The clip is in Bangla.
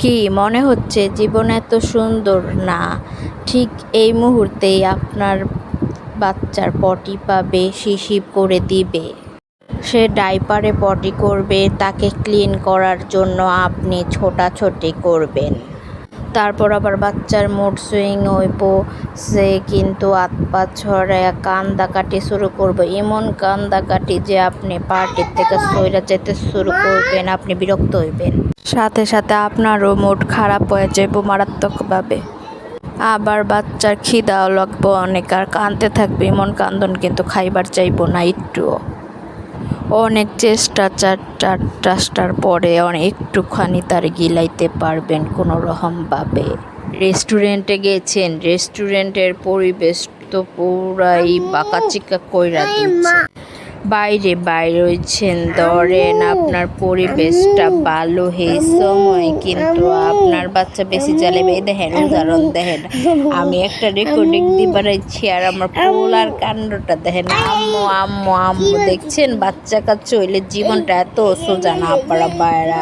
কি মনে হচ্ছে জীবন এত সুন্দর না? ঠিক এই মুহূর্তেই আপনার বাচ্চার পটি পাবে, শিশি করে দিবে। সে ডাইপারে পটি করবে, তাকে ক্লিন করার জন্য আপনি ছোটাছুটি করবেন। তারপর আবার বাচ্চার মুড সুইং হইব, সে কিন্তু পা ছড়াইয়া কান্দাকাটি শুরু করবে। এমন কান্দাকাটি যে আপনি পার্টির থেকে সইরা যেতে শুরু করবেন, আপনি বিরক্ত হইবেন। সাথে সাথে আপনারও মুড খারাপ হয়ে যাইব মারাত্মকভাবে। আবার বাচ্চার খিদাও লাগবে অনেক, আর কাঁদতে থাকবে। এমন কান্দন কিন্তু খাইবার চাইব না একটুও। অনেক চেষ্টার পরে একটুখানি তার গিলাইতে পারবেন কোনো রকমভাবে। রেস্টুরেন্টে গেছেন, রেস্টুরেন্টের পরিবেশ তো পুরাই বাঁকাচিকা কইরা দিচ্ছে। বাইরে হইছেন, ধরেন আপনার পরিবেশটা ভালো, এই সময় কিন্তু আপনার বাচ্চা বেশি চালাবে। দেখেন উদাহরণ দেখেন, আমি একটা রেকর্ডিং দিবার ইচ্ছি আর আমার পোলার কাণ্ডটা দেখেন। আম্মু আম্মু আম্মু, দেখছেন বাচ্চা কাচ্চা হইলে জীবনটা এত সোজা না পারা বাইরা।